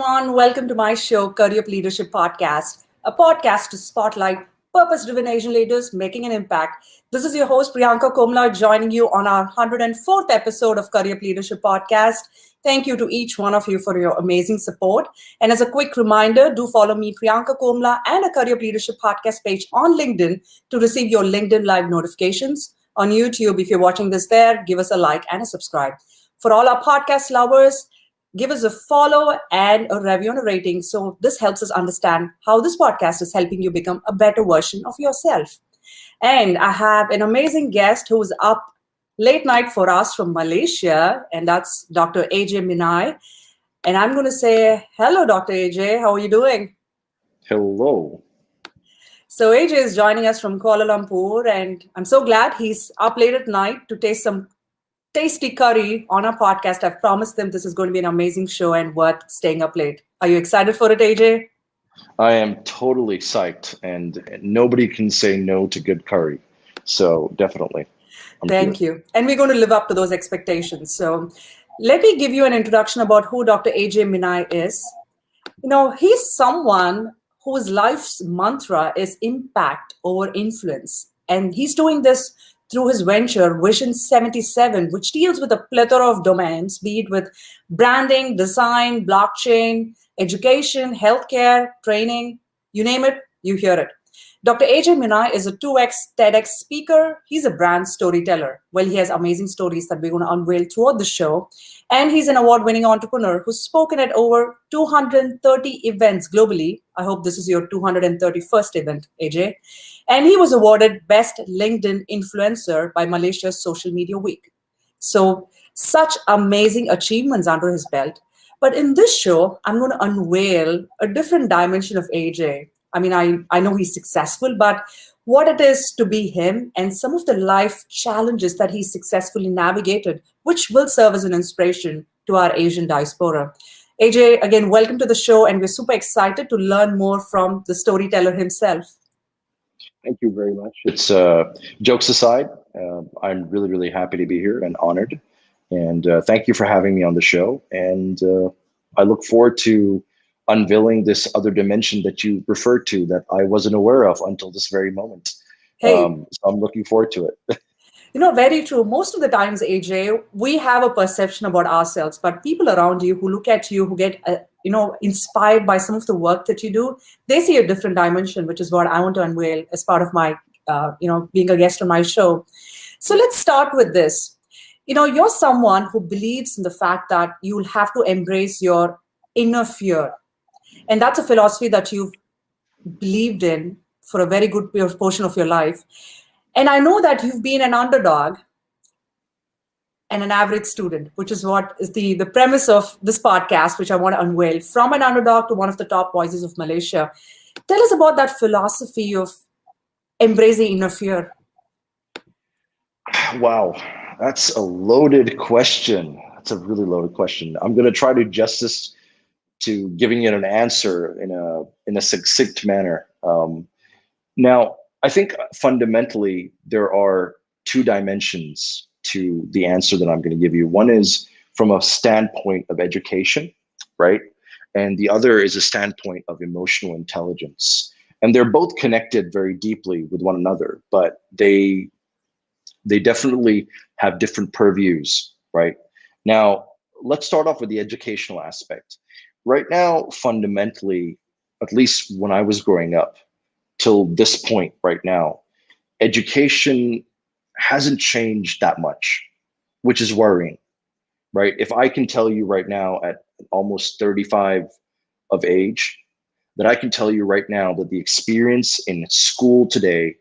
everyone. Welcome to my show, Curryup Leadership Podcast, a podcast to spotlight purpose-driven Asian leaders making an impact. This is your host, Priyanka Komla, joining you on our 104th episode of Curryup Leadership Podcast. Thank you to each one of you for your amazing support. And as a quick reminder, do follow me, Priyanka Komla, and a Curryup Leadership Podcast page on LinkedIn to receive your LinkedIn Live notifications. On YouTube, if you're watching this there, give us a like and a subscribe. For all our podcast lovers, give us a follow and a review and a rating. So this helps us understand how this podcast is helping you become a better version of yourself. And I have an amazing guest who's up late night for us from Malaysia, and that's Dr. A.J Minai. And I'm going to say, hello, Dr. A.J. How are you doing? Hello. So AJ is joining us from Kuala Lumpur, and I'm so glad he's up late at night to taste some tasty curry on our podcast. I've promised them this is going to be an amazing show and worth staying up late. Are you excited for it, AJ? I am totally psyched, and nobody can say no to good curry. So definitely. Thank you. And we're going to live up to those expectations. So let me give you an introduction about who Dr. A.J. Minai is. You know, he's someone whose life's mantra is impact over influence. And he's doing this through his venture, Vision 77, which deals with a plethora of domains, be it with branding, design, blockchain, education, healthcare, training, you name it, you hear it. Dr. A.J. Minai is a 2x TEDx speaker. He's a brand storyteller. Well, he has amazing stories that we're going to unveil throughout the show. And he's an award-winning entrepreneur who's spoken at over 230 events globally. I hope this is your 231st event, AJ. And he was awarded Best LinkedIn Influencer by Malaysia's Social Media Week. So such amazing achievements under his belt. But in this show, I'm going to unveil a different dimension of AJ. I mean, I know he's successful, but what it is to be him and some of the life challenges that he successfully navigated, which will serve as an inspiration to our Asian diaspora. AJ, again, welcome to the show, and we're super excited to learn more from the storyteller himself. Thank you very much. It's jokes aside, I'm really, really happy to be here and honored. And thank you for having me on the show. And I look forward to unveiling this other dimension that you referred to that I wasn't aware of until this very moment. Hey. So I'm looking forward to it. You know, very true. Most of the times, AJ, we have a perception about ourselves, but people around you who look at you, who get, inspired by some of the work that you do, they see a different dimension, which is what I want to unveil as part of my, being a guest on my show. So let's start with this. You know, you're someone who believes in the fact that you'll have to embrace your inner fear. And that's a philosophy that you've believed in for a very good portion of your life. And I know that you've been an underdog and an average student, which is what is the premise of this podcast, which I want to unveil. From an underdog to one of the top voices of Malaysia. Tell us about that philosophy of embracing inner fear. Wow, that's a loaded question. That's a really loaded question. I'm going to try to justice to giving it an answer in a succinct manner. Now, I think fundamentally there are two dimensions to the answer that I'm going to give you. One is from a standpoint of education, right? And the other is a standpoint of emotional intelligence. And they're both connected very deeply with one another, but they definitely have different purviews, right? Now, let's start off with the educational aspect. Right now, fundamentally, at least when I was growing up, till this point right now, education hasn't changed that much, which is worrying, right? If I can tell you right now at almost 35 of age, that I can tell you right now that the experience in school today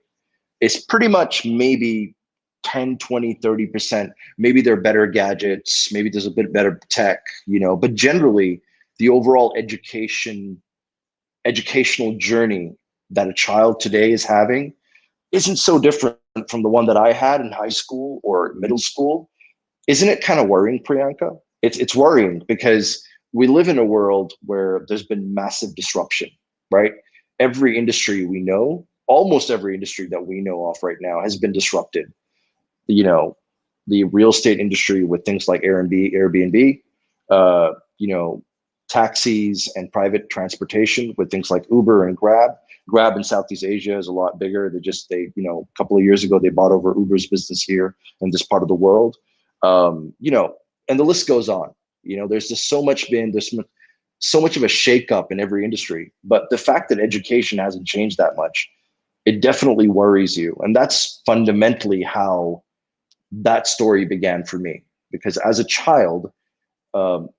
is pretty much maybe 10, 20, 30%. Maybe there are better gadgets, maybe there's a bit better tech, but generally the overall educational journey that a child today is having isn't so different from the one that I had in high school or middle school. Isn't it kind of worrying, Priyanka? It's worrying because we live in a world where there's been massive disruption, right? Every industry we know, almost every industry that we know of right now has been disrupted. The real estate industry with things like Airbnb, taxis and private transportation with things like Uber and Grab. Grab in Southeast Asia is a lot bigger. A couple of years ago, they bought over Uber's business here in this part of the world. And the list goes on. There's just there's so much of a shakeup in every industry. But the fact that education hasn't changed that much, it definitely worries you. And that's fundamentally how that story began for me. Because as a child,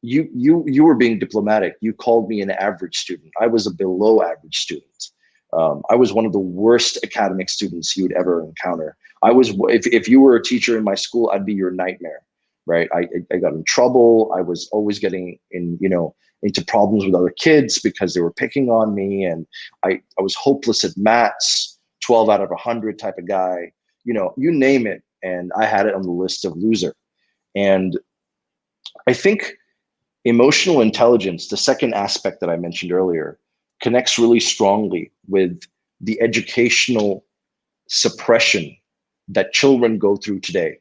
you were being diplomatic. You called me an average student. I was a below average student. I was one of the worst academic students you would ever encounter. If you were a teacher in my school, I'd be your nightmare, right? I got in trouble. I was always getting into problems with other kids because they were picking on me, and I was hopeless at maths, 12 out of 100 type of guy. You name it, and I had it on the list of loser. And I think emotional intelligence, the second aspect that I mentioned earlier, connects really strongly with the educational suppression that children go through today.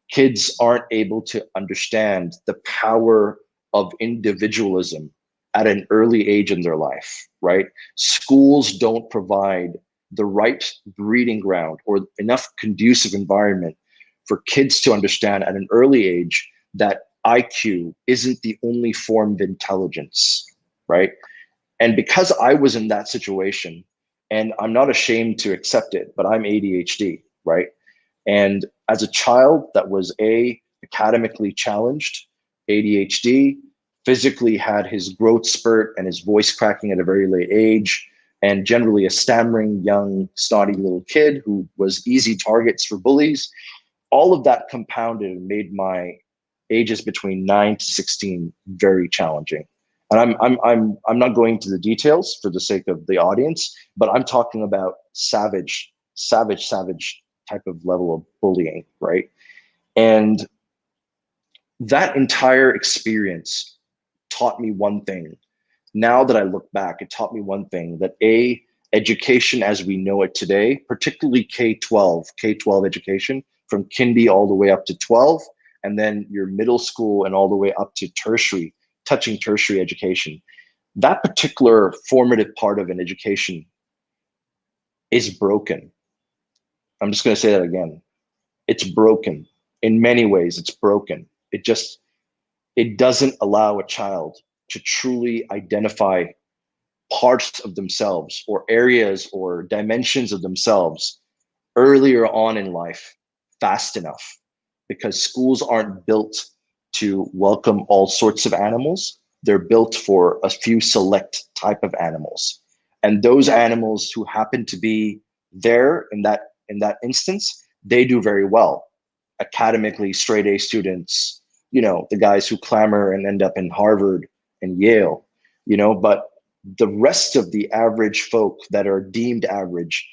Kids aren't able to understand the power of individualism at an early age in their life, right? Schools don't provide the right breeding ground or enough conducive environment for kids to understand at an early age that IQ isn't the only form of intelligence, right? And because I was in that situation, and I'm not ashamed to accept it, but I'm ADHD, right? And as a child that was academically challenged, ADHD, physically had his growth spurt and his voice cracking at a very late age, and generally a stammering, young, snotty little kid who was easy targets for bullies, all of that compounded and made my ages between 9 to 16 very challenging. And I'm not going into the details for the sake of the audience, but I'm talking about savage type of level of bullying, right? And that entire experience taught me one thing. Now that I look back, it taught me one thing, that education as we know it today, particularly K-12 education, from kindy all the way up to 12, and then your middle school and all the way up to tertiary, touching tertiary education. That particular formative part of an education is broken. I'm just going to say that again. It's broken. In many ways, it's broken. It doesn't allow a child to truly identify parts of themselves or areas or dimensions of themselves earlier on in life fast enough, because schools aren't built to welcome all sorts of animals. They're built for a few select type of animals. And those animals who happen to be there in that instance, they do very well. Academically, straight A students, the guys who clamor and end up in Harvard and Yale, but the rest of the average folk that are deemed average,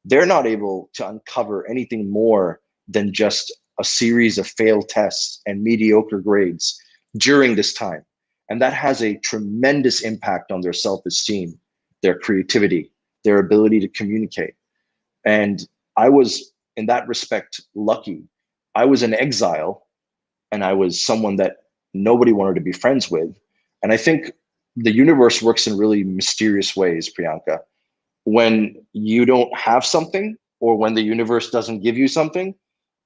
they're not able to uncover anything more than just a series of failed tests and mediocre grades during this time. And that has a tremendous impact on their self-esteem, their creativity, their ability to communicate. And I was, in that respect, lucky. I was in exile, and I was someone that nobody wanted to be friends with. And I think the universe works in really mysterious ways, Priyanka. When you don't have something, or when the universe doesn't give you something,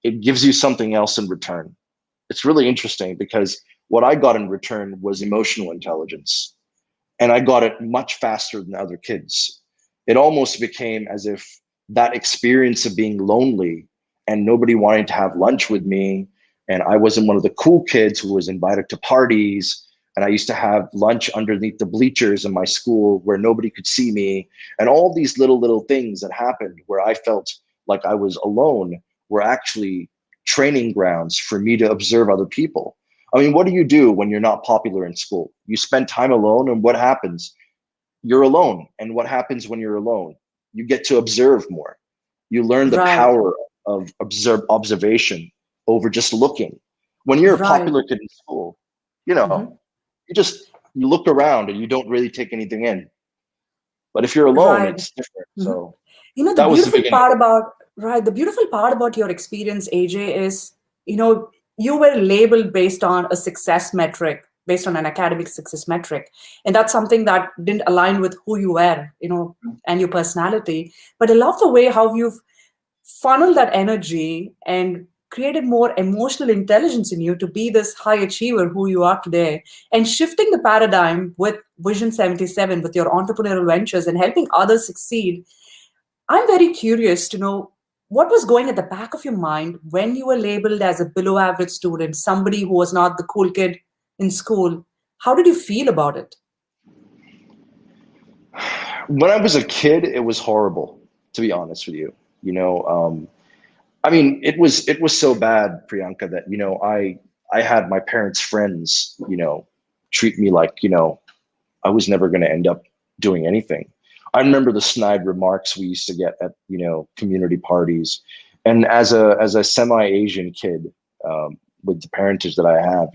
it gives you something else in return. It's really interesting, because what I got in return was emotional intelligence. And I got it much faster than other kids. It almost became as if that experience of being lonely and nobody wanting to have lunch with me, and I wasn't one of the cool kids who was invited to parties, and I used to have lunch underneath the bleachers in my school where nobody could see me, and all these little things that happened where I felt like I was alone were actually training grounds for me to observe other people. I mean, what do you do when you're not popular in school? You spend time alone, and what happens? You're alone. And what happens when you're alone? You get to observe more. You learn the Right. power of observation over just looking. When you're a Right. popular kid in school, you look around and you don't really take anything in. But if you're alone, Right. it's different. Mhm. So The that was the beautiful beginning. part about, right, the beautiful part about your experience, AJ, is, you were labeled based on a success metric, based on an academic success metric. And that's something that didn't align with who you were, and your personality. But I love the way how you've funneled that energy and created more emotional intelligence in you to be this high achiever who you are today, and shifting the paradigm with Vision 77 with your entrepreneurial ventures and helping others succeed. I'm very curious to know what was going at the back of your mind when you were labeled as a below average student, somebody who was not the cool kid in school. How did you feel about it? When I was a kid, it was horrible, to be honest with you. I mean, it was so bad, Priyanka, that I had my parents' friends, treat me like I was never going to end up doing anything. I remember the snide remarks we used to get at community parties, and as a semi-Asian kid, with the parentage that I have,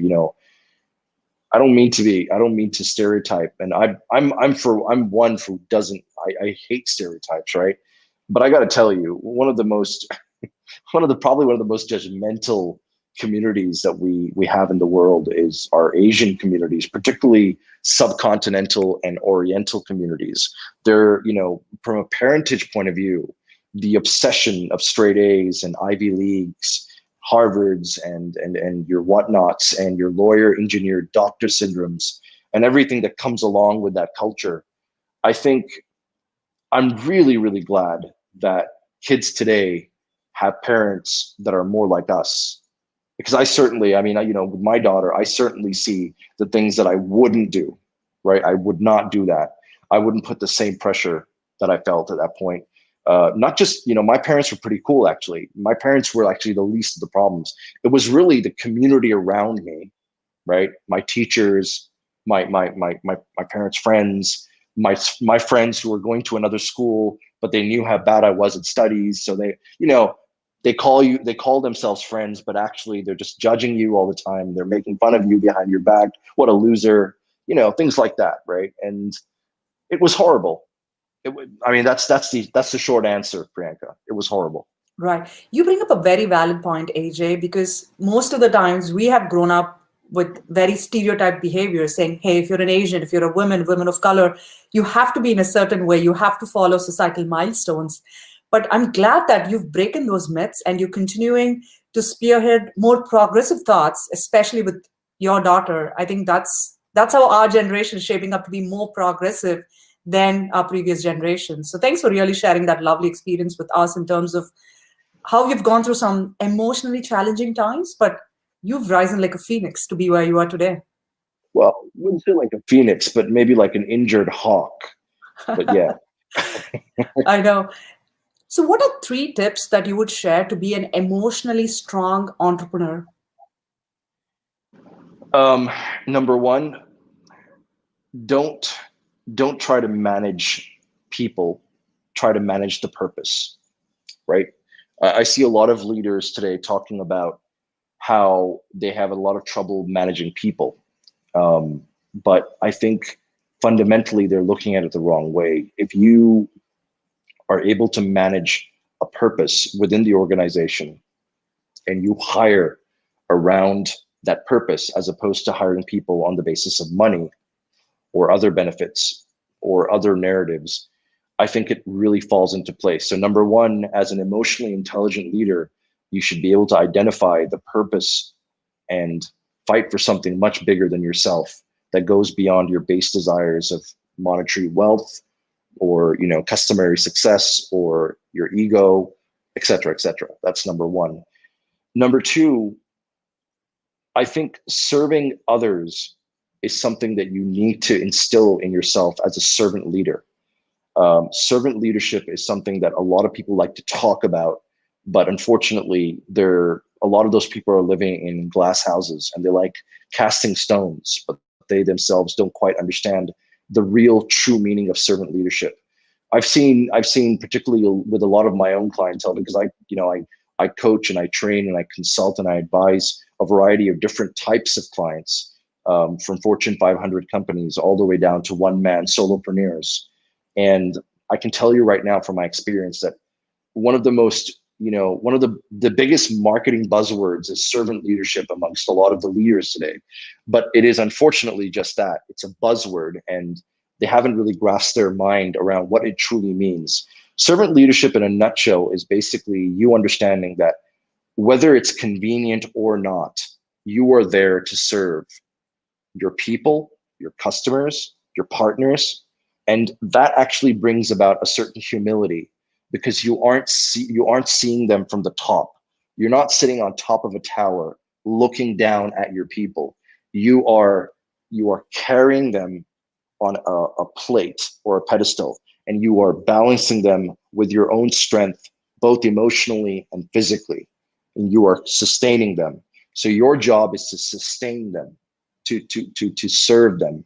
I don't mean to stereotype, and I'm one who doesn't. I hate stereotypes, right? But I got to tell you, probably one of the most judgmental communities that we have in the world is our Asian communities, particularly subcontinental and Oriental communities. They're, from a parentage point of view, the obsession of straight A's and Ivy Leagues, Harvards and your whatnots and your lawyer, engineer, doctor syndromes and everything that comes along with that culture. I think I'm really, really glad that kids today have parents that are more like us. Because with my daughter, I certainly see the things that I wouldn't do, right? I would not do that. I wouldn't put the same pressure that I felt at that point. Not just, my parents were pretty cool, actually. My parents were actually the least of the problems. It was really the community around me, right? My teachers, my parents' friends, my friends who were going to another school, but they knew how bad I was at studies. So they call themselves friends, but actually they're just judging you all the time. They're making fun of you behind your back. What a loser, things like that, right? And it was horrible. That's the short answer, Priyanka. It was horrible. Right. You bring up a very valid point, AJ, because most of the times we have grown up with very stereotyped behavior saying, hey, if you're an Asian, if you're a woman of color, you have to be in a certain way, you have to follow societal milestones. But I'm glad that you've broken those myths and you're continuing to spearhead more progressive thoughts, especially with your daughter. I think that's how our generation is shaping up to be more progressive than our previous generation. So thanks for really sharing that lovely experience with us in terms of how you've gone through some emotionally challenging times, but you've risen like a phoenix to be where you are today. Well, I wouldn't say like a phoenix, but maybe like an injured hawk. But yeah. I know. So what are 3 tips that you would share to be an emotionally strong entrepreneur? Number 1, don't try to manage people, try to manage the purpose, right? I see a lot of leaders today talking about how they have a lot of trouble managing people. But I think fundamentally they're looking at it the wrong way. If you are able to manage a purpose within the organization and you hire around that purpose as opposed to hiring people on the basis of money or other benefits or other narratives, I think it really falls into place. So number 1, as an emotionally intelligent leader, you should be able to identify the purpose and fight for something much bigger than yourself that goes beyond your base desires of monetary wealth or customary success or your ego, et cetera, et cetera. That's number 1. Number 2, I think serving others is something that you need to instill in yourself as a servant leader. Servant leadership is something that a lot of people like to talk about, but unfortunately, a lot of those people are living in glass houses and they like casting stones, but they themselves don't quite understand the real true meaning of servant leadership. I've seen particularly with a lot of my own clientele, because I coach and I train and I consult and I advise a variety of different types of clients, from Fortune 500 companies all the way down to one-man solopreneurs. And I can tell you right now from my experience that one of the most one of the biggest marketing buzzwords is servant leadership amongst a lot of the leaders today. But it is unfortunately just that. It's a buzzword, and they haven't really grasped their mind around what it truly means. Servant leadership in a nutshell is basically you understanding that whether it's convenient or not, you are there to serve your people, your customers, your partners. And that actually brings about a certain humility, because you aren't seeing them from the top. You're not sitting on top of a tower looking down at your people. You are carrying them on a plate or a pedestal, and you are balancing them with your own strength, both emotionally and physically, and you are sustaining them. So your job is to sustain them, to serve them.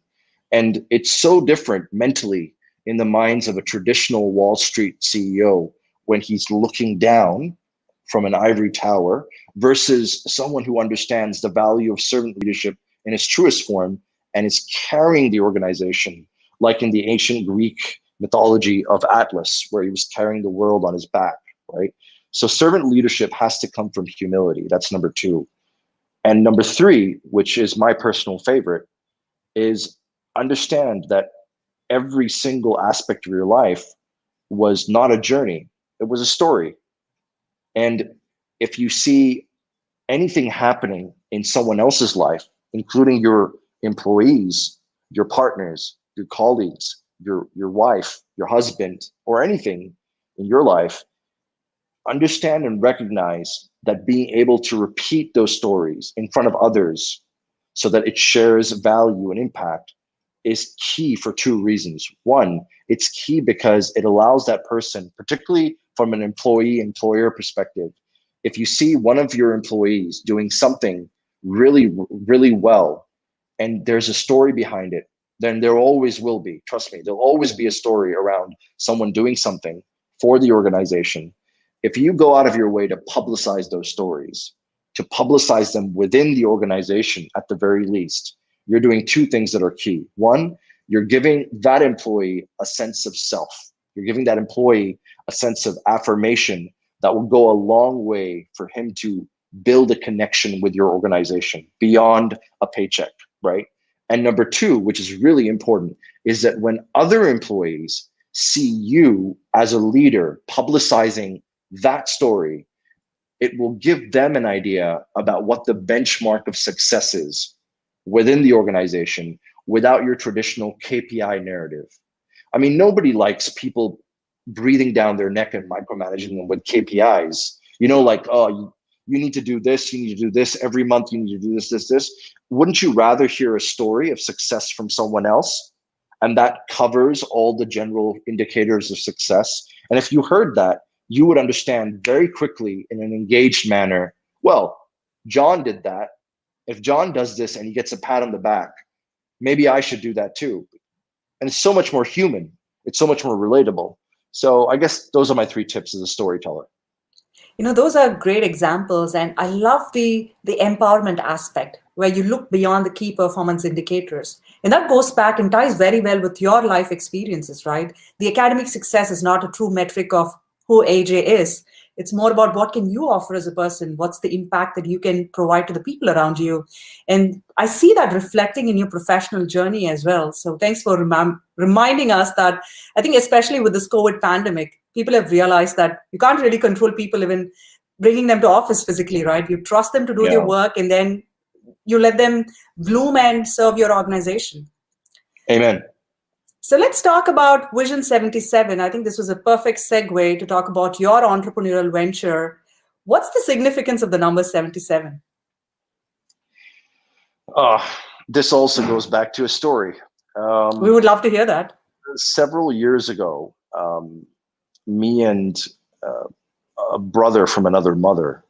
And it's so different mentally in the minds of a traditional Wall Street CEO when he's looking down from an ivory tower versus someone who understands the value of servant leadership in its truest form and is carrying the organization, like in the ancient Greek mythology of Atlas, where he was carrying the world on his back, right? So servant leadership has to come from humility. That's number two. And number three, which is my personal favorite, is understand that every single aspect of your life was not a journey, it was a story. And if you see anything happening in someone else's life, including your employees, your partners, your colleagues, your wife, your husband, or anything in your life, understand and recognize that being able to repeat those stories in front of others so that it shares value and impact is key for two reasons. One, it's key because it allows that person, particularly from an employer perspective, if you see one of your employees doing something really, really well, and there's a story behind it, then there always will be, trust me, there'll always be a story around someone doing something for the organization. If you go out of your way to publicize those stories, to publicize them within the organization at the very least, you're doing two things that are key. One, you're giving that employee a sense of self. You're giving that employee a sense of affirmation that will go a long way for him to build a connection with your organization beyond a paycheck, right? And number two, which is really important, is that when other employees see you as a leader publicizing that story, it will give them an idea about what the benchmark of success is within the organization without your traditional KPI narrative. I mean, nobody likes people breathing down their neck and micromanaging them with KPIs. Like, oh, you need to do this, you need to do this every month, you need to do this, this, this. Wouldn't you rather hear a story of success from someone else? And that covers all the general indicators of success. And if you heard that, you would understand very quickly in an engaged manner, well, John did that. If John does this and he gets a pat on the back, maybe I should do that too. And it's so much more human. It's so much more relatable. So I guess those are my three tips as a storyteller. Those are great examples. And I love the empowerment aspect where you look beyond the key performance indicators. And that goes back and ties very well with your life experiences, right? The academic success is not a true metric of who AJ is. It's more about what can you offer as a person? What's the impact that you can provide to the people around you? And I see that reflecting in your professional journey as well. So thanks for reminding us that I think especially with this COVID pandemic, people have realized that you can't really control people even bringing them to office physically, right? You trust them to do their work and then you let them bloom and serve your organization. Amen. So let's talk about Vision 77. I think this was a perfect segue to talk about your entrepreneurial venture. What's the significance of the number 77? This also goes back to a story. We would love to hear that. Several years ago, me and a brother from another mother,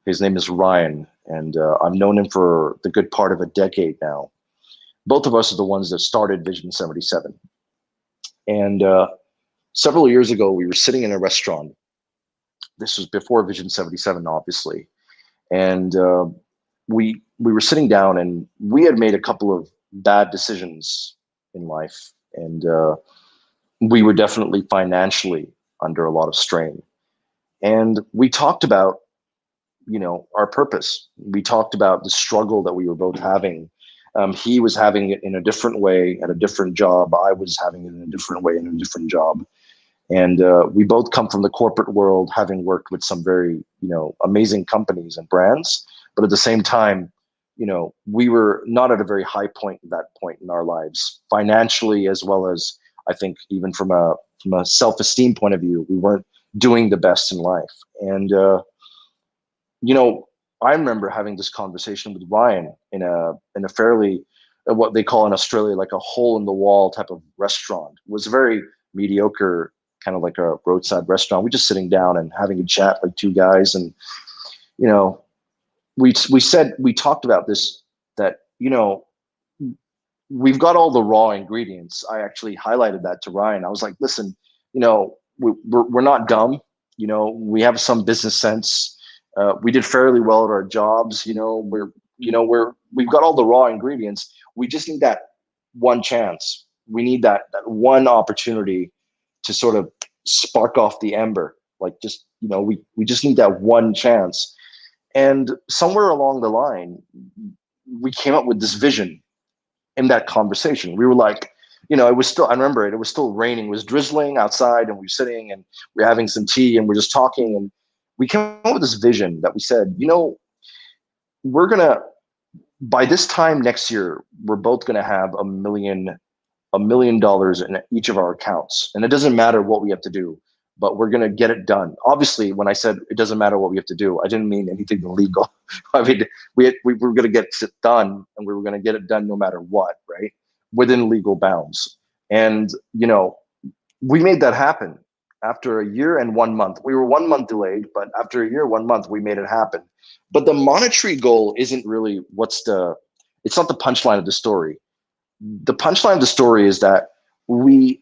his name is Ryan, and I've known him for the good part of a decade now. Both of us are the ones that started Vision 77. And several years ago, we were sitting in a restaurant. This was before Vision 77, obviously. And we were sitting down, and we had made a couple of bad decisions in life. And we were definitely financially under a lot of strain. And we talked about, our purpose. We talked about the struggle that we were both having. He was having it in a different way at a different job. I was having it in a different way in a different job. And we both come from the corporate world, having worked with some very, amazing companies and brands. But at the same time, we were not at a very high point at that point in our lives, financially, as well as I think even from a self-esteem point of view, we weren't doing the best in life. And I remember having this conversation with Ryan in a fairly what they call in Australia like a hole in the wall type of restaurant. It was a very mediocre, kind of like a roadside restaurant. We're just sitting down and having a chat like two guys, and you know, we talked about this, that we've got all the raw ingredients. I actually highlighted that to Ryan. I was like, listen, we're not dumb. We have some business sense. We did fairly well at our jobs. We've got all the raw ingredients. We just need that one chance. We need that one opportunity to sort of spark off the ember. Like just, we just need that one chance. And somewhere along the line, we came up with this vision in that conversation. We were like, it was still, I remember it was still raining, it was drizzling outside, and we were sitting and we were having some tea and we're just talking. And we came up with this vision that we said, we're going to, by this time next year, we're both going to have $1 million in each of our accounts. And it doesn't matter what we have to do, but we're going to get it done. Obviously, when I said it doesn't matter what we have to do, I didn't mean anything illegal. I mean, we were going to get it done, and we were going to get it done no matter what, right? Within legal bounds. And, we made that happen after a year and 1 month. We were 1 month delayed, but after a year, 1 month, we made it happen. But the monetary goal isn't really it's not the punchline of the story. The punchline of the story is that we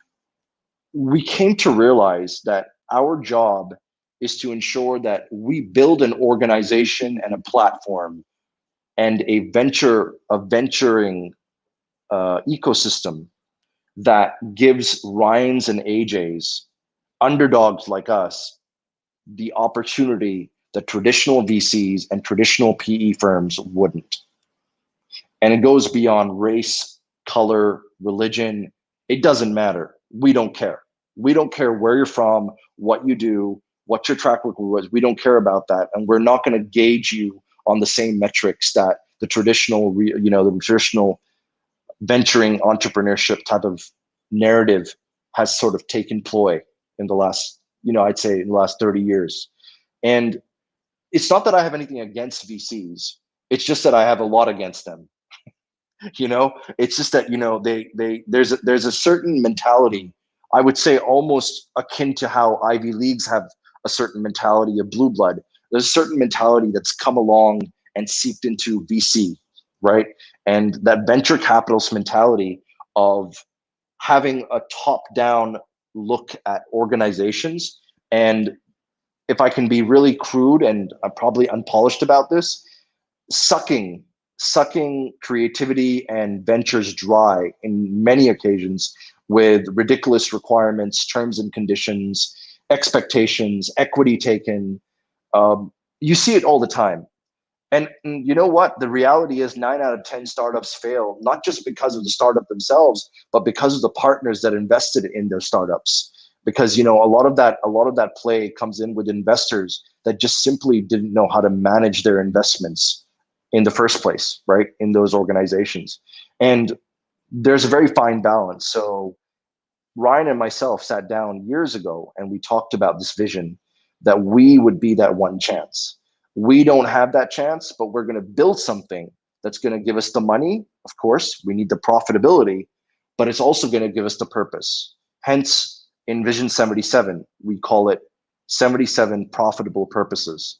came to realize that our job is to ensure that we build an organization and a platform and a venturing ecosystem that gives Ryans and AJs, underdogs like us, the opportunity that traditional VCs and traditional PE firms wouldn't. And it goes beyond race, color, religion. It doesn't matter. We don't care. We don't care where you're from, what you do, what your track record was. We don't care about that. And we're not going to gauge you on the same metrics that the traditional venturing entrepreneurship type of narrative has sort of taken ploy in the last, I'd say in the last 30 years. And it's not that I have anything against VCs. It's just that I have a lot against them. It's just that, there's a certain mentality, I would say almost akin to how Ivy Leagues have a certain mentality of blue blood. There's a certain mentality that's come along and seeped into VC, right? And that venture capitalist mentality of having a top-down look at organizations. And if I can be really crude, and I'm probably unpolished about this, sucking creativity and ventures dry in many occasions with ridiculous requirements, terms and conditions, expectations, equity taken. You see it all the time. And you know what? The reality is 9 out of 10 startups fail, not just because of the startup themselves, but because of the partners that invested in their startups. Because a lot of that play comes in with investors that just simply didn't know how to manage their investments in the first place, right? In those organizations. And there's a very fine balance. So Ryan and myself sat down years ago and we talked about this vision that we would be that one chance. We don't have that chance, but we're going to build something that's going to give us the money. Of course, we need the profitability, but it's also going to give us the purpose. Hence, in Vision 77, we call it 77 profitable purposes.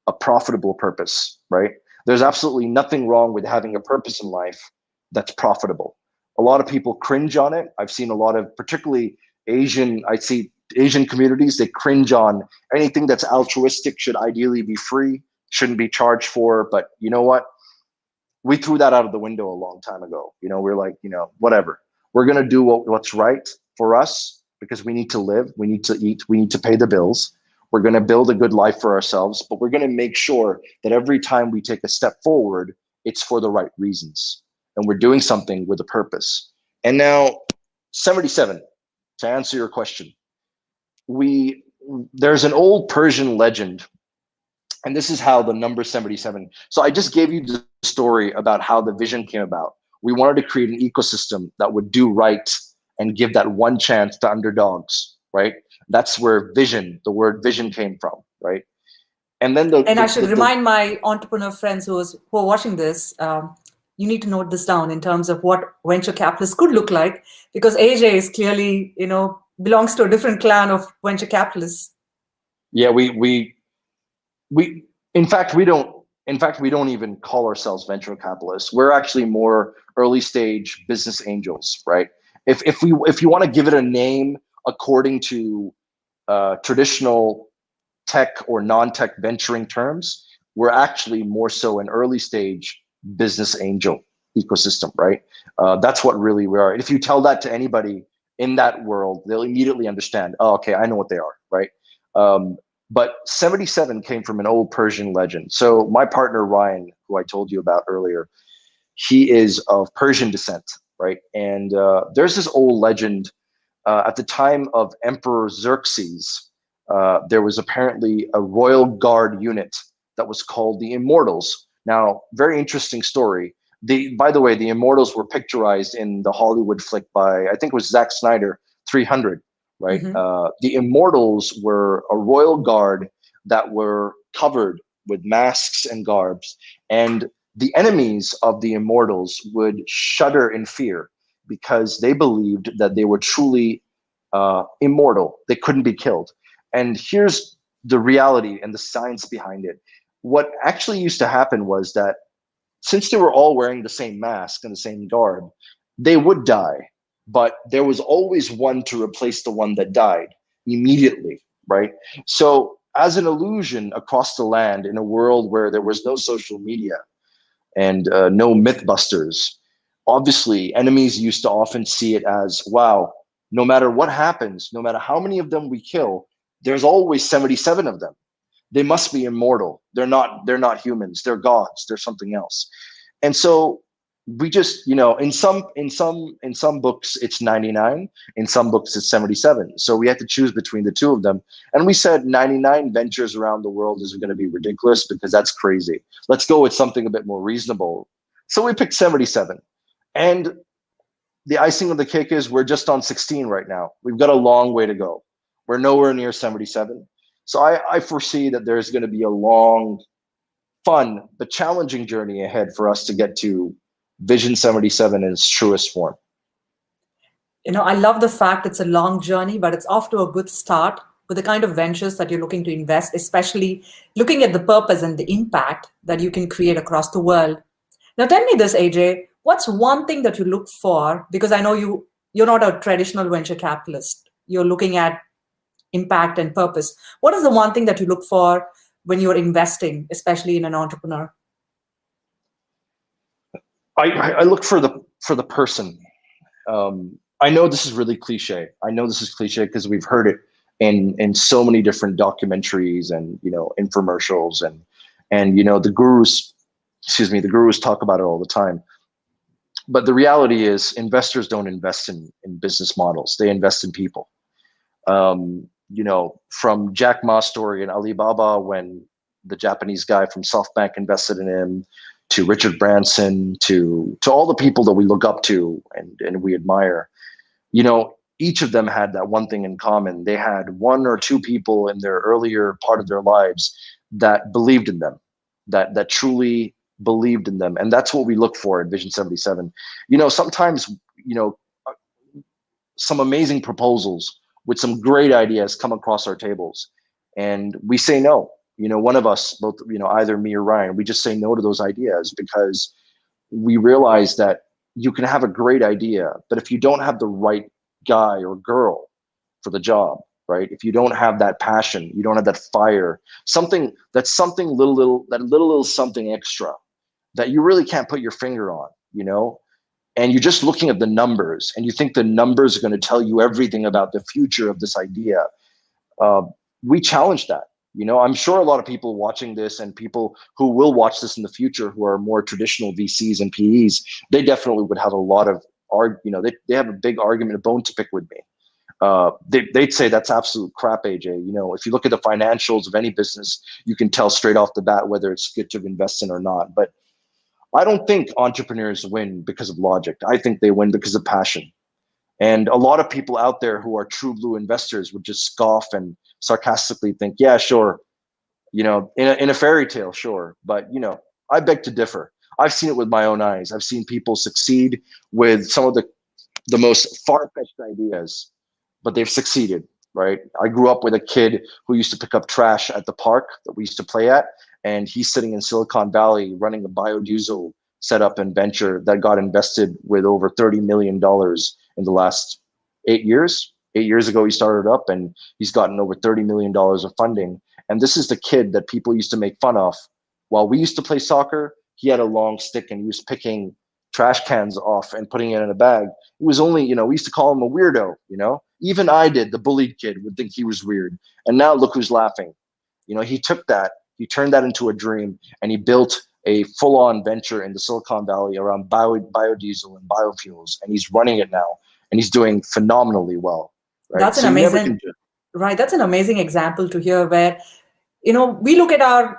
A profitable purpose, right? There's absolutely nothing wrong with having a purpose in life that's profitable. A lot of people cringe on it. I've seen a lot of, particularly Asian communities, they cringe on anything that's altruistic should ideally be free, shouldn't be charged for. But you know what? We threw that out of the window a long time ago. We're like, whatever. We're going to do what's right for us because we need to live, we need to eat, we need to pay the bills. We're going to build a good life for ourselves, but we're going to make sure that every time we take a step forward, it's for the right reasons. And we're doing something with a purpose. And now, 77, to answer your question, there's an old Persian legend, and this is how the number 77. So I just gave you the story about how the vision came about. We wanted to create an ecosystem that would do right and give that one chance to underdogs, right? That's where vision, the word vision came from, right? And then And I should remind my entrepreneur friends who are watching this, you need to note this down in terms of what venture capitalists could look like, because AJ is clearly, belongs to a different clan of venture capitalists. Yeah, in fact we don't even call ourselves venture capitalists. We're actually more early stage business angels, right? If you want to give it a name according to traditional tech or non-tech venturing terms, we're actually more so an early stage business angel ecosystem, right? That's what really we are. And if you tell that to anybody in that world, they'll immediately understand, oh, okay, I know what they are, right? But 77 came from an old Persian legend. So my partner, Ryan, who I told you about earlier, he is of Persian descent, right? And there's this old legend. At the time of Emperor Xerxes, there was apparently a royal guard unit that was called the Immortals. Now, very interesting story. By the way, the Immortals were picturized in the Hollywood flick by, I think it was Zack Snyder, 300, right? Mm-hmm. The Immortals were a royal guard that were covered with masks and garbs, and the enemies of the Immortals would shudder in fear because they believed that they were truly immortal. They couldn't be killed. And here's the reality and the science behind it. What actually used to happen was that since they were all wearing the same mask and the same garb, they would die. But there was always one to replace the one that died immediately, right? So, as an illusion across the land in a world where there was no social media, and no Mythbusters. Obviously, enemies used to often see it as, wow, no matter what happens, no matter how many of them we kill, there's always 77 of them. They must be immortal. They're not humans. They're gods. They're something else. And so we just, in some books it's 99, in some books it's 77. So we had to choose between the two of them. And we said 99 ventures around the world is going to be ridiculous because that's crazy. Let's go with something a bit more reasonable. So we picked 77. And the icing of the cake is we're just on 16 right now. We've got a long way to go. We're nowhere near 77. So I foresee that there's going to be a long, fun, but challenging journey ahead for us to get to Vision 77 in its truest form. I love the fact it's a long journey, but it's off to a good start with the kind of ventures that you're looking to invest, especially looking at the purpose and the impact that you can create across the world. Now, tell me this, AJ, what's one thing that you look for? Because I know you're not a traditional venture capitalist. You're looking at impact and purpose. What is the one thing that you look for when you're investing, especially in an entrepreneur? I look for the person. I know this is really cliche. I know this is cliche because we've heard it in so many different documentaries and infomercials and the gurus talk about it all the time. But the reality is investors don't invest in business models. They invest in people. From Jack Ma's story in Alibaba, when the Japanese guy from SoftBank invested in him, to Richard Branson, to all the people that we look up to and we admire, each of them had that one thing in common. They had one or two people in their earlier part of their lives that believed in them, that truly believed in them. And that's what we look for in Vision 77. Sometimes, some amazing proposals with some great ideas come across our tables and we say no. One of us, both, either me or Ryan, we just say no to those ideas because we realize that you can have a great idea, but if you don't have the right guy or girl for the job, right? If you don't have that passion, you don't have that fire, something little something extra that you really can't put your finger on, and you're just looking at the numbers and you think the numbers are going to tell you everything about the future of this idea, we challenge that. I'm sure a lot of people watching this and people who will watch this in the future who are more traditional VCs and PEs, they definitely would have a lot of they have a big argument, a bone to pick with me. They'd say that's absolute crap, AJ. If you look at the financials of any business, you can tell straight off the bat whether it's good to invest in or not. But I don't think entrepreneurs win because of logic. I think they win because of passion. And a lot of people out there who are true blue investors would just scoff and sarcastically think, yeah, sure, in a fairy tale, sure. But, I beg to differ. I've seen it with my own eyes. I've seen people succeed with some of the most far-fetched ideas, but they've succeeded, right? I grew up with a kid who used to pick up trash at the park that we used to play at, and he's sitting in Silicon Valley running a biodiesel setup and venture that got invested with over $30 million in the last 8 years. 8 years ago, he started up and he's gotten over $30 million of funding. And this is the kid that people used to make fun of. While we used to play soccer, he had a long stick and he was picking trash cans off and putting it in a bag. It was only, we used to call him a weirdo, Even I did, the bullied kid would think he was weird. And now look who's laughing. He took that, he turned that into a dream, and he built a full-on venture in the Silicon Valley around biodiesel and biofuels, and he's running it now, and he's doing phenomenally well. Right? That's an amazing, right? That's an amazing example to hear where, we look at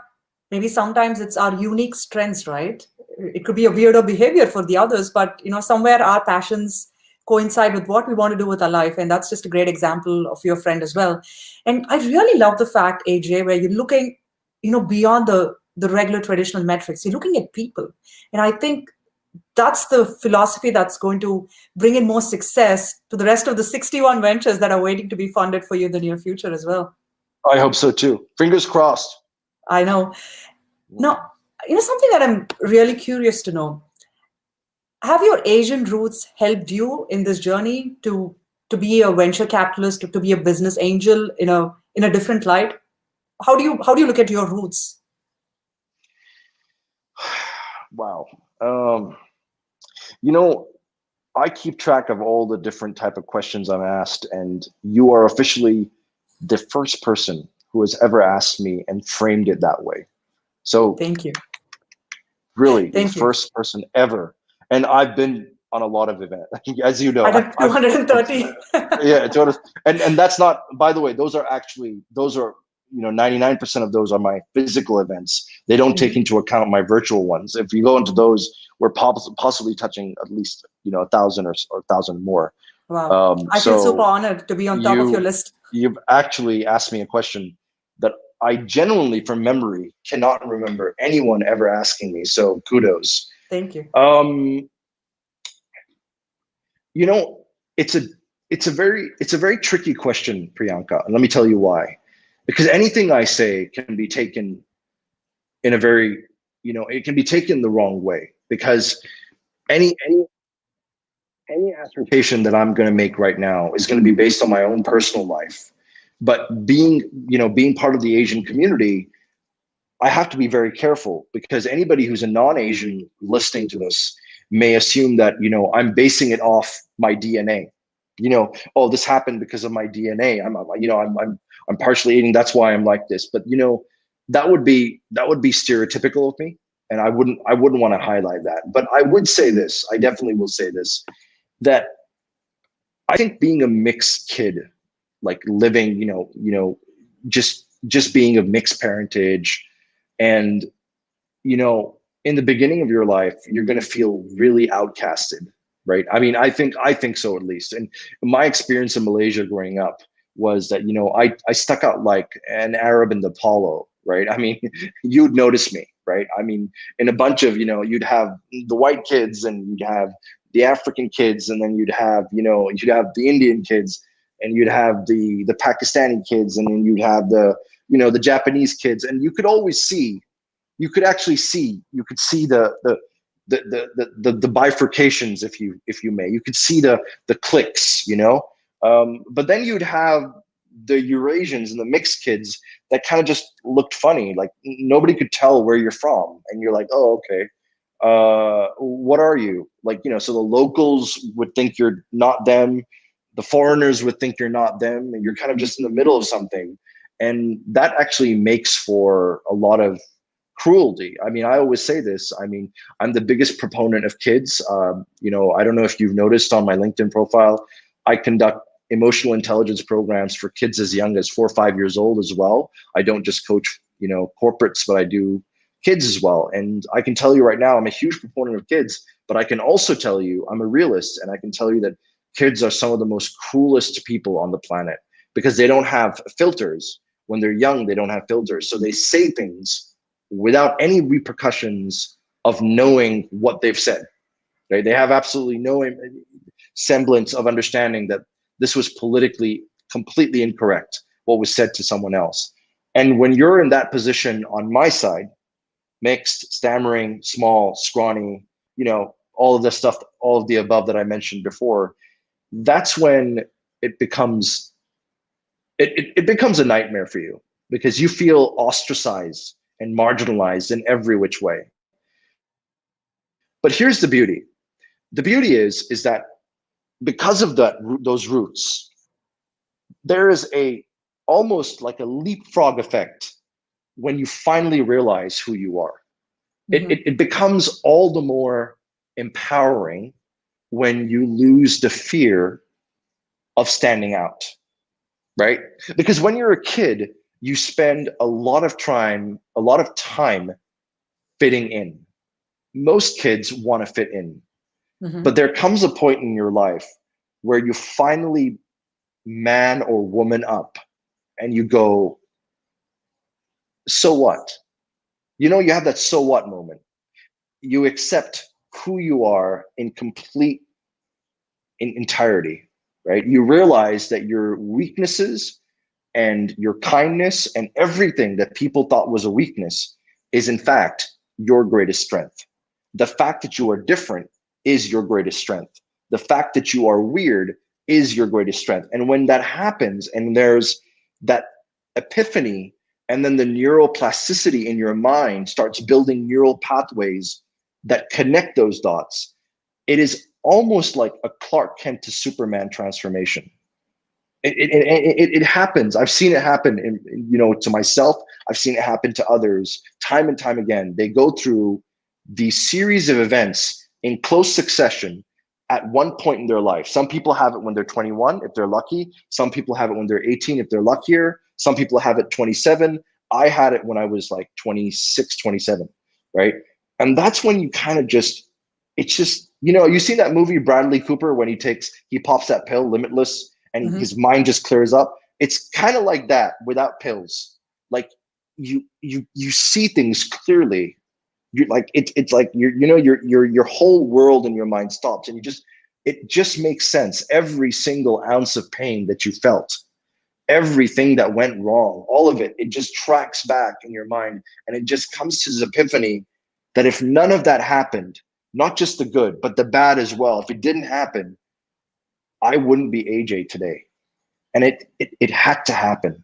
maybe sometimes it's our unique strengths, right? It could be a weirder behavior for the others, but, somewhere our passions coincide with what we want to do with our life. And that's just a great example of your friend as well. And I really love the fact, AJ, where you're looking, beyond the regular traditional metrics. You're looking at people. And I think that's the philosophy that's going to bring in more success to the rest of the 61 ventures that are waiting to be funded for you in the near future as well. I hope so too. Fingers crossed. I know. Now, something that I'm really curious to know. Have your Asian roots helped you in this journey to be a venture capitalist, to be a business angel in a different light? How do you look at your roots? Wow. I keep track of all the different type of questions I'm asked, and you are officially the first person who has ever asked me and framed it that way. So thank you. Really, the first person ever. And I've been on a lot of events, as you know. I did 230. Yeah, and that's not, by the way, those are 99% of those are my physical events. They don't take into account my virtual ones. If you go into those, we're possibly touching at least 1,000 or 1,000 more. Wow. I feel super honored to be on top of your list. You've actually asked me a question that I genuinely, from memory, cannot remember anyone ever asking me. So kudos. Thank you. It's a very tricky question, Priyanka, and let me tell you why. Because anything I say can be taken in a very, it can be taken the wrong way. Because any assertion that I'm going to make right now is going to be based on my own personal life. But being part of the Asian community, I have to be very careful, because anybody who's a non-Asian listening to this may assume that, I'm basing it off my DNA. Oh, this happened because of my DNA. I'm partially Asian. That's why I'm like this. But that would be stereotypical of me, and I wouldn't want to highlight that. But I would say this. I definitely will say this, that I think being a mixed kid, like living, just being of mixed parentage, and in the beginning of your life, you're going to feel really outcasted, right? I mean, I think so, at least. And my experience in Malaysia growing up was that, I stuck out like an Arab in the Apollo, right? I mean, you'd notice me, right? I mean, in a bunch of, you'd have the white kids, and you'd have the African kids, and then you'd have the Indian kids, and you'd have the Pakistani kids, and then you'd have the Japanese kids. And you could always see, you could see the bifurcations, if you may. You could see the cliques, but then you'd have the Eurasians and the mixed kids that kind of just looked funny. Like nobody could tell where you're from, and you're like, oh, okay. What are you? Like, so the locals would think you're not them. The foreigners would think you're not them, and you're kind of just in the middle of something. And that actually makes for a lot of cruelty. I mean, I always say this. I mean, I'm the biggest proponent of kids. I don't know if you've noticed on my LinkedIn profile, I conduct emotional intelligence programs for kids as young as 4 or 5 years old as well. I don't just coach, corporates, but I do kids as well. And I can tell you right now, I'm a huge proponent of kids, but I can also tell you I'm a realist, and I can tell you that kids are some of the most cruelest people on the planet because they don't have filters. When they're young, they don't have filters. So they say things without any repercussions of knowing what they've said. Right? They have absolutely no semblance of understanding that this was politically completely incorrect, what was said to someone else. And when you're in that position on my side, mixed, stammering, small, scrawny, all of the stuff, all of the above that I mentioned before, that's when it becomes it becomes a nightmare for you because you feel ostracized and marginalized in every which way. But here's the beauty. The beauty is that because of those roots, there is almost like a leapfrog effect when you finally realize who you are. Mm-hmm. It becomes all the more empowering when you lose the fear of standing out, right? Because when you're a kid, you spend a lot of time fitting in. Most kids want to fit in. Mm-hmm. But there comes a point in your life where you finally man or woman up and you go, so what? You have that so what moment. You accept who you are in entirety, right? You realize that your weaknesses and your kindness and everything that people thought was a weakness is in fact your greatest strength. The fact that you are different is your greatest strength. The fact that you are weird is your greatest strength. And when that happens and there's that epiphany, and then the neuroplasticity in your mind starts building neural pathways that connect those dots, it is almost like a Clark Kent to Superman transformation. It happens. I've seen it happen to myself. I've seen it happen to others time and time again. They go through these series of events in close succession at one point in their life. Some people have it when they're 21, if they're lucky. Some people have it when they're 18, if they're luckier. Some people have it 27. I had it when I was like 26, 27, right? And that's when you kind of you seen that movie Bradley Cooper when he pops that pill, Limitless, and mm-hmm. his mind just clears up. It's kind of like that without pills. Like you see things clearly. You're like it's like your whole world in your mind stops, and it just makes sense. Every single ounce of pain that you felt, everything that went wrong, all of it just tracks back in your mind, and it just comes to this epiphany that if none of that happened, not just the good but the bad as well, if it didn't happen, I wouldn't be AJ today. And it had to happen.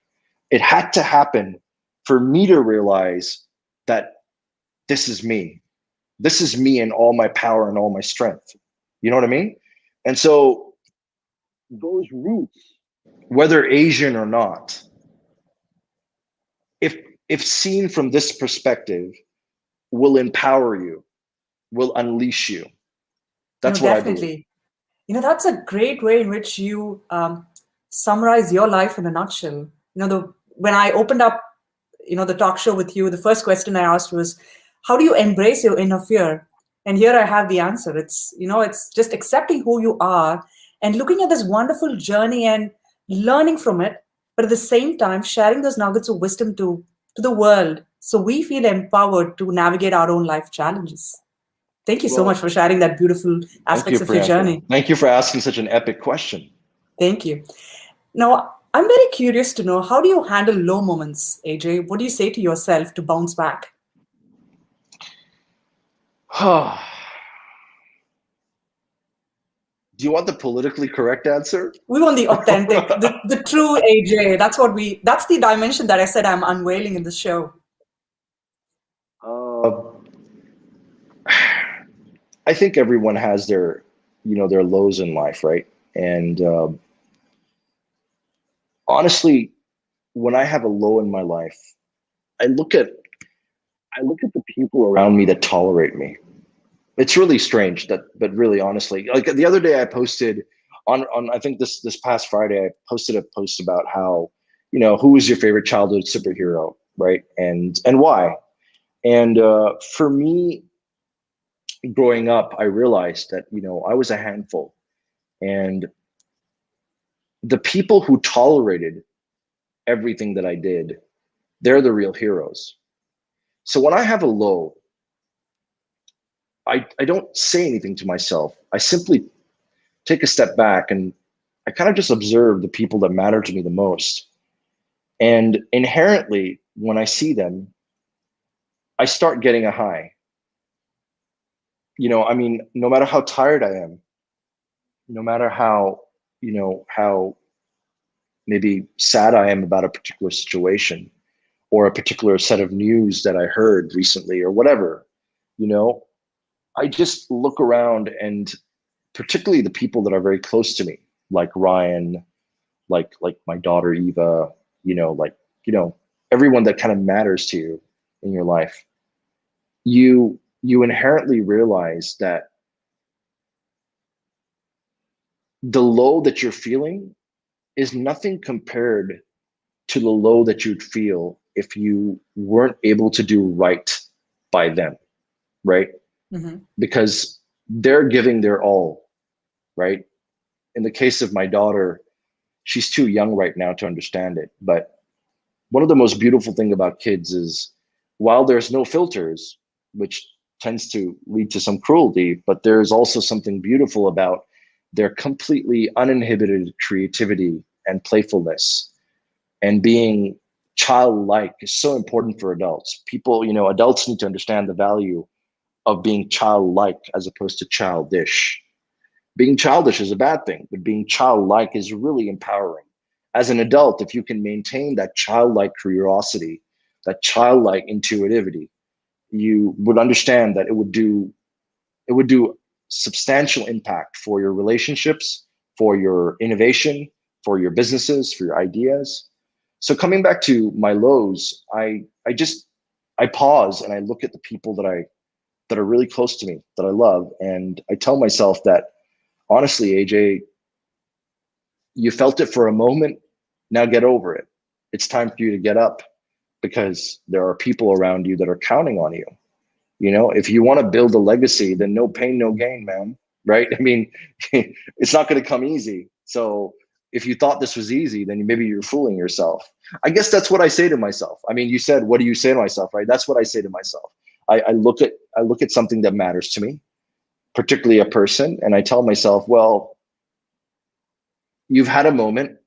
It had to happen for me to realize that this is me. This is me in all my power and all my strength. You know what I mean? And so those roots, whether Asian or not, if seen from this perspective, will empower you, will unleash you. That's what definitely. I believe. That's a great way in which you summarize your life in a nutshell. When I opened up, the talk show with you, the first question I asked was, how do you embrace your inner fear? And here I have the answer. It's just accepting who you are and looking at this wonderful journey and learning from it, but at the same time sharing those nuggets of wisdom to the world, so we feel empowered to navigate our own life challenges. Thank you so much for sharing that beautiful aspects of your journey. Thank you for asking such an epic question. Thank you. Now, I'm very curious to know, how do you handle low moments, AJ? What do you say to yourself to bounce back? Do you want the politically correct answer? We want the authentic, the true AJ. That's the dimension that I said I'm unveiling in the show. I think everyone has their lows in life, right? And honestly, when I have a low in my life, I look at the people around me that tolerate me. It's really strange but really honestly, like the other day I posted on I think this past Friday, I posted a post about how, who was your favorite childhood superhero, right? And why? And for me, growing up, I realized that, I was a handful. And the people who tolerated everything that I did, they're the real heroes. So when I have a low, I don't say anything to myself. I simply take a step back and I kind of just observe the people that matter to me the most. And inherently, when I see them, I start getting a high. I mean, no matter how tired I am, no matter how maybe sad I am about a particular situation or a particular set of news that I heard recently or whatever, you know, I just look around, and particularly the people that are very close to me, like Ryan, like my daughter Eva, like, everyone that kind of matters to you in your life, you inherently realize that the low that you're feeling is nothing compared to the low that you'd feel if you weren't able to do right by them, right? Mm-hmm. Because they're giving their all, right? In the case of my daughter, she's too young right now to understand it, but one of the most beautiful thing about kids is, while there's no filters, which tends to lead to some cruelty, but there's also something beautiful about their completely uninhibited creativity and playfulness. And being childlike is so important for adults. People, adults need to understand the value of being childlike as opposed to childish. Being childish is a bad thing, but being childlike is really empowering. As an adult, if you can maintain that childlike curiosity, that childlike intuitivity, you would understand that it would do substantial impact for your relationships, for your innovation, for your businesses, for your ideas. So coming back to my lows, I pause and I look at the people that are really close to me, that I love, and I tell myself that, honestly, AJ, you felt it for a moment. Now get over it. It's time for you to get up, because there are people around you that are counting on you. If you want to build a legacy, then no pain, no gain, man. Right? I mean, it's not going to come easy. So if you thought this was easy, then maybe you're fooling yourself. I guess that's what I say to myself. I mean, you said, what do you say to myself? Right? That's what I say to myself. I look at something that matters to me, particularly a person, and I tell myself, well, you've had a moment.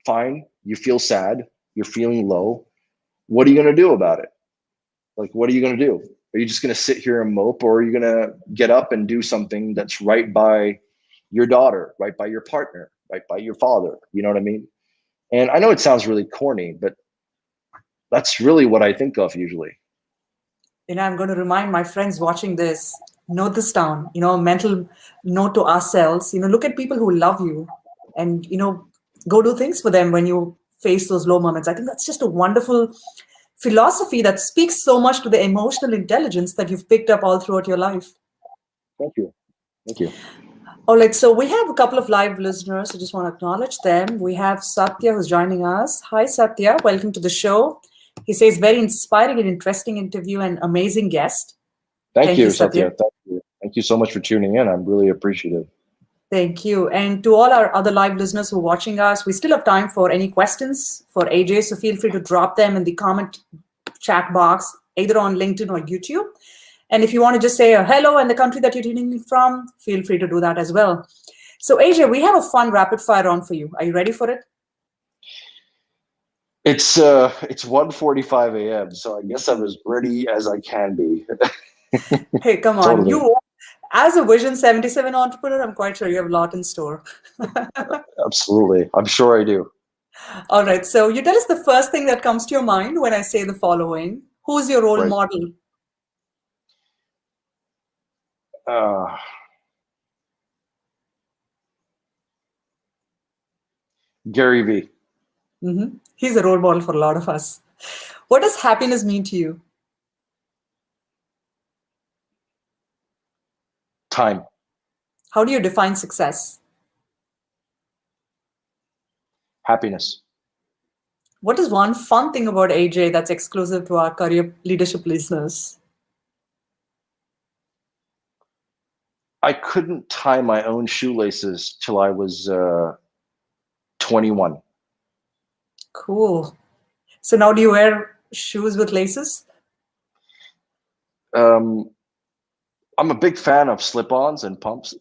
Fine. You feel sad. You're feeling low. What are you going to do about it? Like, what are you going to do? Are you just going to sit here and mope, or are you going to get up and do something that's right by your daughter, right by your partner, right by your father? You know what I mean? And I know it sounds really corny, but that's really what I think of usually. I'm going to remind my friends watching this, note this down, mental note to ourselves, look at people who love you and, go do things for them when you face those low moments. I think that's just a wonderful philosophy that speaks so much to the emotional intelligence that you've picked up all throughout your life. Thank you. Thank you. All right, so we have a couple of live listeners. I just want to acknowledge them. We have Satya who's joining us. Hi, Satya. Welcome to the show. He says, very inspiring and interesting interview and amazing guest. Thank you, Satya. Thank you. Thank you so much for tuning in. I'm really appreciative. Thank you. And to all our other live listeners who are watching us, we still have time for any questions for AJ. So feel free to drop them in the comment chat box, either on LinkedIn or YouTube. And if you want to just say a hello and the country that you're tuning in from, feel free to do that as well. So AJ, we have a fun rapid fire round for you. Are you ready for it? It's 1:45 a.m., so I guess I'm as ready as I can be. Hey, come on. Totally. You, as a Vision 77 entrepreneur, I'm quite sure you have a lot in store. Absolutely. I'm sure I do. All right. So you tell us the first thing that comes to your mind when I say the following. Who's your role model? Gary V. He's a role model for a lot of us. What does happiness mean to you? Time. How do you define success? Happiness. What is one fun thing about AJ that's exclusive to our career leadership listeners? I couldn't tie my own shoelaces till I was 21. Cool. So now do you wear shoes with laces? I'm a big fan of slip-ons and pumps.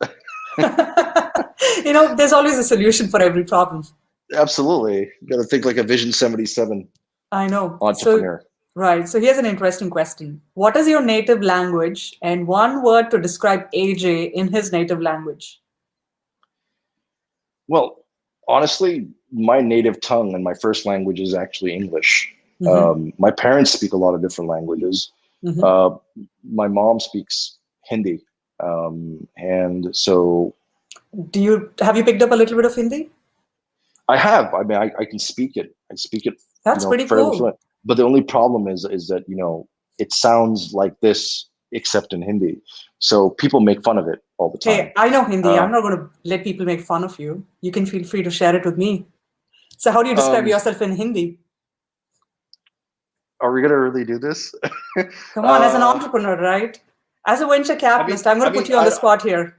There's always a solution for every problem. Absolutely. You got to think like a Vision 77 I know. entrepreneur. Right. So here's an interesting question. What is your native language and one word to describe AJ in his native language? Well, honestly, my native tongue and my first language is actually English. My parents speak a lot of different languages. My mom speaks Hindi. And so... Have you picked up a little bit of Hindi? I have. I mean, I can speak it. I speak it. That's pretty fairly cool. fluent. But the only problem is that, it sounds like this except in Hindi. So people make fun of it all the time. Hey, I know Hindi. I'm not going to let people make fun of you. You can feel free to share it with me. So how do you describe yourself in Hindi? Are we going to really do this? Come on, as an entrepreneur, right? As a venture capitalist, I'm going to put you on the spot here.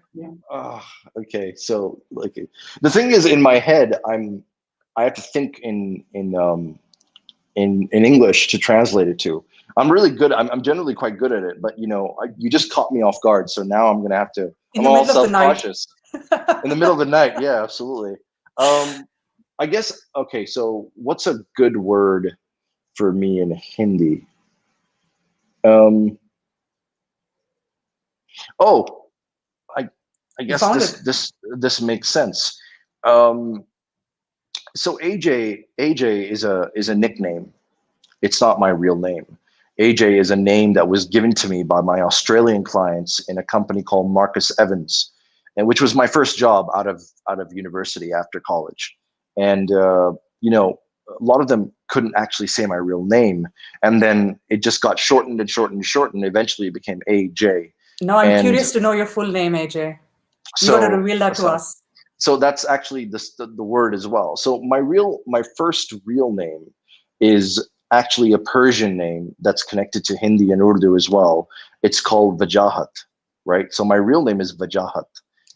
Okay. So the thing is, in my head, I have to think in English to translate it to. I'm really good. I'm generally quite good at it, but you just caught me off guard. So now I'm gonna have to. I'm all self-cautious. In the middle of the night, yeah, absolutely. I guess. Okay, so what's a good word for me in Hindi? I guess this makes sense. So AJ is a nickname. It's not my real name. AJ is a name that was given to me by my Australian clients in a company called Marcus Evans, and which was my first job out of university after college. And a lot of them couldn't actually say my real name, and then it just got shortened and shortened and shortened. Eventually, it became AJ. No, I'm curious to know your full name, AJ. You got to reveal that to us. So that's actually the word as well. So my first real name is actually a Persian name that's connected to Hindi and Urdu as well. It's called Vajahat, right? So my real name is Vajahat,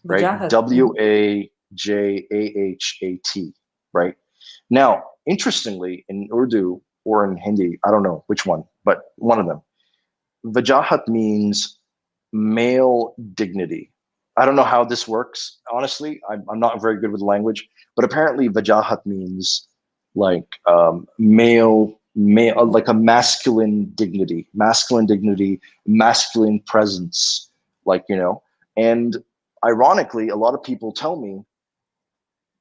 right? Vajahat. Wajahat, right? Now, interestingly, in Urdu or in Hindi, I don't know which one, but one of them, Vajahat means male dignity. I don't know how this works, honestly. I'm not very good with language, but apparently Vajahat means like male, like a masculine dignity, masculine presence, and ironically, a lot of people tell me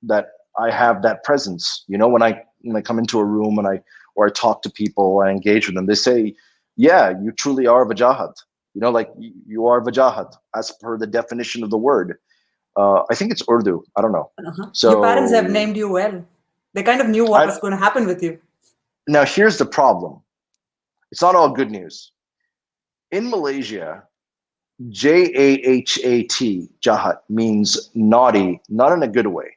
that I have that presence. When I come into a room and I talk to people, I engage with them, they say, yeah, you truly are Vajahat. You are Vajahat as per the definition of the word. I think it's Urdu. I don't know. So your parents have named you well. They kind of knew what was going to happen with you. Now, here's the problem. It's not all good news. In Malaysia, Jahat, Jahat, means naughty, not in a good way.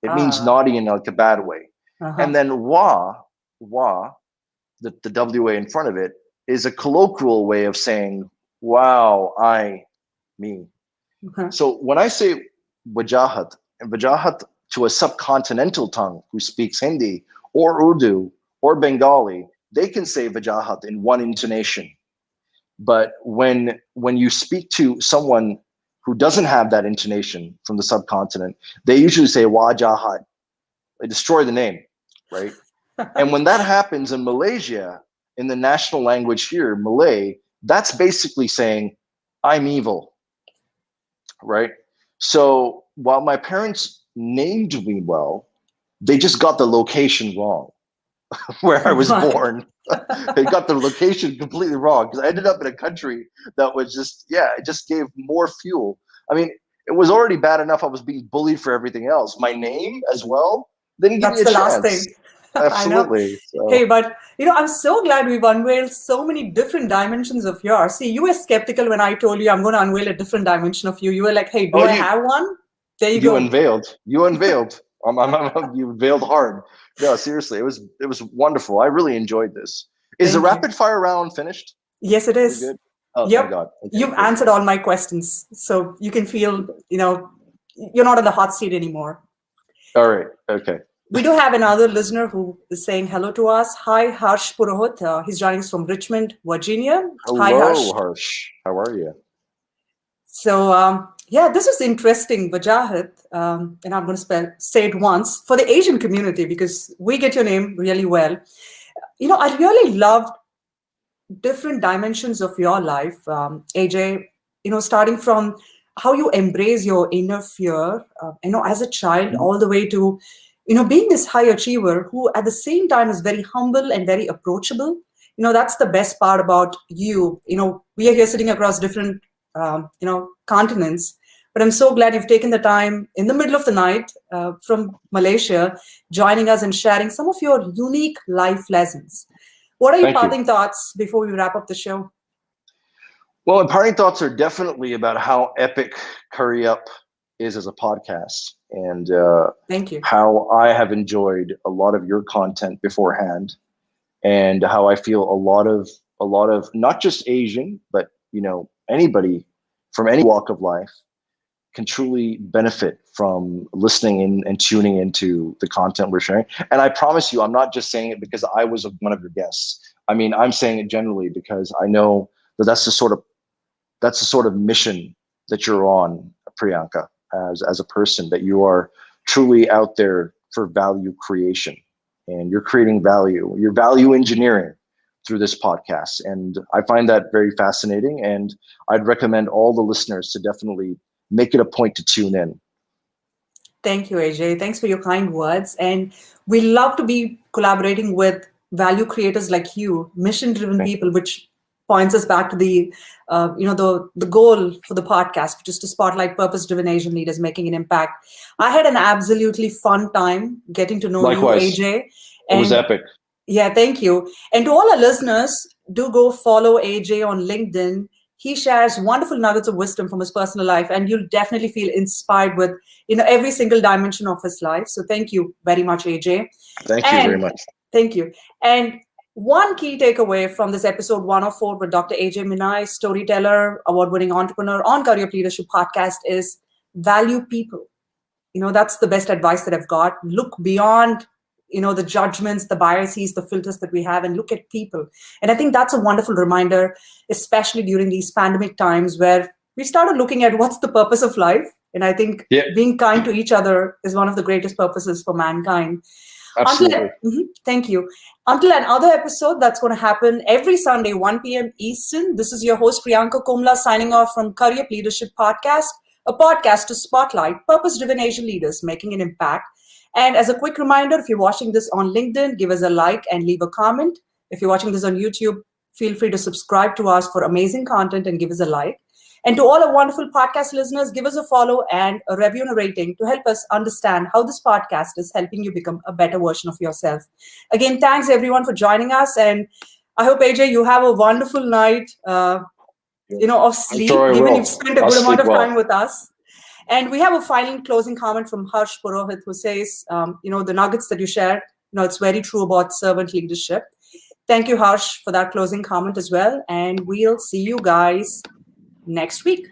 It means naughty in like a bad way. And then wa, the WA in front of it, is a colloquial way of saying, wow, me. So when I say Vajahat, and Vajahat to a subcontinental tongue who speaks Hindi or Urdu or Bengali, they can say Vajahat in one intonation. But when you speak to someone who doesn't have that intonation from the subcontinent, they usually say Wajahat. They destroy the name, right? And when that happens in Malaysia, in the national language here, Malay, that's basically saying, I'm evil, right? So while my parents named me well, they just got the location wrong where I was born. They got the location completely wrong because I ended up in a country that was it just gave more fuel. I mean, it was already bad enough I was being bullied for everything else. My name as well, they didn't give me a chance. That's the last thing. I know. Absolutely. Hey, So, but I'm so glad we've unveiled so many different dimensions of yours. See, you were skeptical when I told you I'm going to unveil a different dimension of you. You were like, hey, do oh, I have one? There you you go. unveiled. You unveiled. You unveiled hard. No, seriously, it was wonderful. I really enjoyed this. Is the Thank you. rapid fire round finished? Yes, it We is. good? Oh, thank Yep. God. Okay, You've good. answered all my questions. So you can feel, you're not in the hot seat anymore. All right. Okay. We do have another listener who is saying hello to us. Hi, Harsh Purohit. He's joining us from Richmond, Virginia. Hi, Harsh. Hello, Harsh. How are you? So, yeah, this is interesting, Vajahit, and I'm going to say it once for the Asian community because we get your name really well. I really loved different dimensions of your life, AJ, starting from how you embrace your inner fear, as a child, Mhm. all the way to, being this high achiever who at the same time is very humble and very approachable. That's the best part about you. We are here sitting across different, continents, but I'm so glad you've taken the time in the middle of the night from Malaysia, joining us and sharing some of your unique life lessons. What are your Thank you. parting thoughts before we wrap up the show? Well, my parting thoughts are definitely about how epic Curry Up is as a podcast, and Thank you. how I have enjoyed a lot of your content beforehand, and how I feel a lot of not just Asian, but anybody from any walk of life can truly benefit from listening in and tuning into the content we're sharing. And I promise you, I'm not just saying it because I was one of your guests. I mean, I'm saying it generally because I know that that's the sort of mission that you're on, Priyanka, as a person, that you are truly out there for value creation, and you're creating value. You're value engineering through this podcast, and I find that very fascinating. And I'd recommend all the listeners to definitely make it a point to tune in. Thank you, AJ. Thanks for your kind words. And we love to be collaborating with value creators like you, mission-driven Thank people, you. which points us back to the goal for the podcast, which is to spotlight purpose-driven Asian leaders making an impact. I had an absolutely fun time getting to know you, Likewise, AJ, it was and epic. yeah, thank you. And to all our listeners, do go follow AJ on LinkedIn. He shares wonderful nuggets of wisdom from his personal life, and you'll definitely feel inspired with, every single dimension of his life. So thank you very much, AJ. Thank you very And much. thank you. And one key takeaway from this episode 104 with Dr. A.J. Minai, storyteller, award-winning entrepreneur on Career Leadership podcast is value people. That's the best advice that I've got. Look beyond the judgments, the biases, the filters that we have, and look at people. And I think that's a wonderful reminder, especially during these pandemic times where we started looking at what's the purpose of life. And I think Yeah, being kind to each other is one of the greatest purposes for mankind. absolutely. Thank you. Until another episode that's going to happen every Sunday, 1 p.m. Eastern. This is your host, Priyanka Kumla, signing off from Career Leadership Podcast, a podcast to spotlight purpose-driven Asian leaders making an impact. And as a quick reminder, if you're watching this on LinkedIn, give us a like and leave a comment. If you're watching this on YouTube, feel free to subscribe to us for amazing content and give us a like. And to all our wonderful podcast listeners, give us a follow and a review and a rating to help us understand how this podcast is helping you become a better version of yourself. Again, thanks everyone for joining us. And I hope, AJ, you have a wonderful night, of I'm sleep, sure I given you've will. spent a I'll good amount sleep of time well. with us. And we have a final closing comment from Harsh Purohit who says, the nuggets that you shared, it's very true about servant leadership. Thank you, Harsh, for that closing comment as well. And we'll see you guys next week.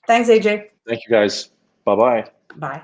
Thanks, AJ. Thank you, guys. Bye bye. Bye.